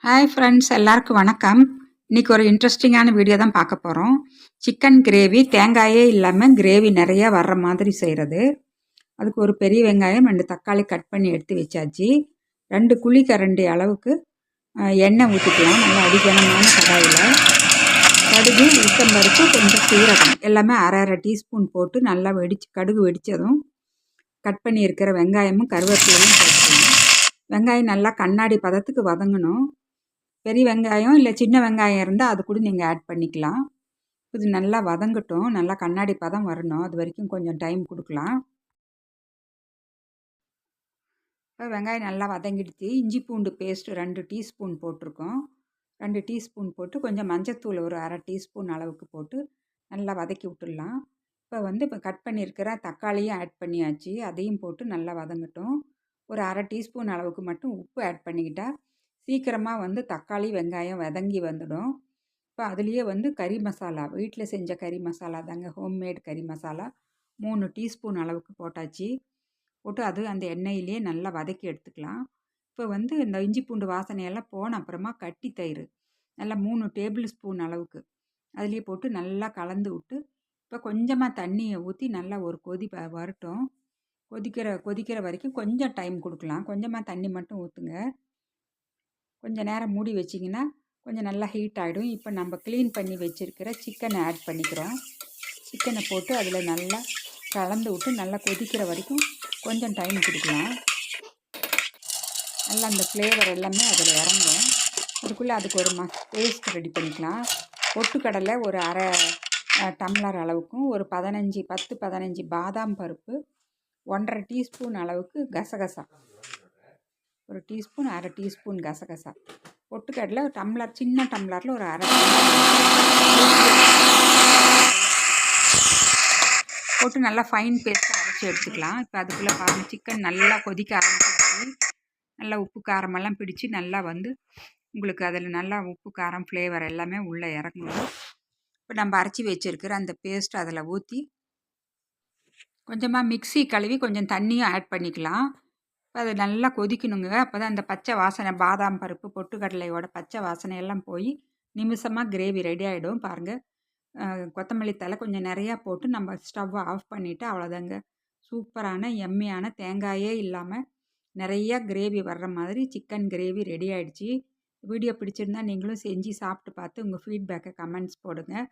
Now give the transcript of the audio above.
Hi friends, எல்லாருக்கும் வணக்கம். இன்னைக்கு ஒரு இன்ட்ரெஸ்டிங்கான வீடியோ தான் பார்க்க போகிறோம். சிக்கன் கிரேவி தேங்காயே இல்லாமல் கிரேவி நிறைய வர்ற மாதிரி செய்கிறது. அதுக்கு ஒரு பெரிய வெங்காயம் 2 தக்காளி கட் பண்ணி எடுத்து வச்சாச்சு. 2 குழிக்கரண்டி அளவுக்கு எண்ணெய் ஊற்றிக்கலாம். நல்லா அடிக்கனமான கடாயில் கடுகு, உளுத்தம்பருப்பு, கொஞ்சம் சீரகம் எல்லாமே அரை அரை டீஸ்பூன் போட்டு நல்லா கடுகு வெடித்ததும் கட் பண்ணி இருக்கிற வெங்காயமும் கருவேப்பிலையும் போட்டுக்கலாம். வெங்காயம் நல்லா கண்ணாடி பதத்துக்கு வதங்கணும். பெரிய வெங்காயம் இல்லை சின்ன வெங்காயம் இருந்தால் அது கூட நீங்கள் ஆட் பண்ணிக்கலாம். இது நல்லா வதங்கட்டும், நல்லா கண்ணாடி பதம் வரணும். அது வரைக்கும் கொஞ்சம் டைம் கொடுக்கலாம். இப்போ வெங்காயம் நல்லா வதங்கிடுச்சு. இஞ்சி பூண்டு பேஸ்ட்டு 2 டீஸ்பூன் போட்டிருக்கோம். 2 டீஸ்பூன் போட்டு கொஞ்சம் மஞ்சத்தூள் ஒரு அரை டீஸ்பூன் அளவுக்கு போட்டு நல்லா வதக்கி விட்டுடலாம். இப்போ கட் பண்ணியிருக்கிற தக்காளியும் ஆட் பண்ணியாச்சு. அதையும் போட்டு நல்லா வதங்கட்டும். ஒரு அரை டீஸ்பூன் அளவுக்கு மட்டும் உப்பு ஆட் பண்ணிக்கிட்டால் சீக்கிரமாக தக்காளி வெங்காயம் வதங்கி வந்துடும். இப்போ அதுலேயே கறி மசாலா, வீட்டில் செஞ்ச கறி மசாலா தாங்க, ஹோம்மேட் கறி மசாலா 3 டீஸ்பூன் அளவுக்கு போட்டாச்சு. போட்டு அது அந்த எண்ணெயிலேயே நல்லா வதக்கி எடுத்துக்கலாம். இப்போ இந்த இஞ்சி பூண்டு வாசனையெல்லாம் போன அப்புறமா கட்டி தயிர் நல்லா 3 டேபிள் ஸ்பூன் அளவுக்கு அதுலேயே போட்டு நல்லா கலந்து விட்டு இப்போ கொஞ்சமாக தண்ணியை ஊற்றி நல்லா ஒரு கொதி வரட்டும். கொதிக்கிற வரைக்கும் கொஞ்சம் டைம் கொடுக்கலாம். கொஞ்சமாக தண்ணி மட்டும் ஊற்றுங்க. கொஞ்சம் நேரம் மூடி வச்சிங்கன்னா கொஞ்சம் நல்லா ஹீட் ஆகிடும். இப்போ நம்ம க்ளீன் பண்ணி வச்சுருக்கிற சிக்கனை ஆட் பண்ணிக்கிறோம். சிக்கனை போட்டு அதில் நல்லா கலந்து விட்டு நல்லா கொதிக்கிற வரைக்கும் கொஞ்சம் டைம் கொடுக்கலாம். நல்லா அந்த ஃப்ளேவர் எல்லாமே அதில் இறங்கும். அதுக்குள்ளே அதுக்கு ஒரு பேஸ்ட் ரெடி பண்ணிக்கலாம். பொட்டுக்கடலை ஒரு அரை டம்ளர் அளவுக்கும் ஒரு 10-15 பாதாம் பருப்பு, 1.5 டீஸ்பூன் அளவுக்கு கசகசா, ஒரு டீஸ்பூன் அரை டீஸ்பூன் கசகசா, பொட்டுக்கடலை டம்ளர் சின்ன டம்ளரில் ஒரு அரை போட்டு நல்லா ஃபைன் பேஸ்ட்டாக அரைச்சி எடுத்துக்கலாம். இப்போ அதுக்குள்ளே பாருங்கள், சிக்கன் நல்லா கொதிக்க ஆரம்பிச்சிருச்சு. நல்லா உப்பு காரமெல்லாம் பிடிச்சி நல்லா உங்களுக்கு அதில் நல்லா உப்பு காரம் ஃப்ளேவர் எல்லாமே உள்ளே இறங்கணும். இப்போ நம்ம அரைச்சி வச்சுருக்கிற அந்த பேஸ்ட் அதில் ஊற்றி கொஞ்சமாக மிக்ஸி கழுவி கொஞ்சம் தண்ணியும் ஆட் பண்ணிக்கலாம். இப்போ அது நல்லா கொதிக்கணுங்க. அப்போ தான் அந்த பச்சை வாசனை, பாதாம் பருப்பு பொட்டுக்கடலையோட பச்சை வாசனையெல்லாம் போய் நிமிஷமாக கிரேவி ரெடி ஆகிடும். பாருங்கள், கொத்தமல்லி தழை கொஞ்சம் நிறையா போட்டு நம்ம ஸ்டவ்வை ஆஃப் பண்ணிவிட்டு அவ்வளோதாங்க. சூப்பரான எம்மியான தேங்காயே இல்லாமல் நிறையா கிரேவி வர்ற மாதிரி சிக்கன் கிரேவி ரெடி ஆகிடுச்சு. வீடியோ பிடிச்சிருந்தா நீங்களும் செஞ்சு சாப்பிட்டு பார்த்து உங்கள் ஃபீட்பேக்கை கமெண்ட்ஸ் போடுங்க.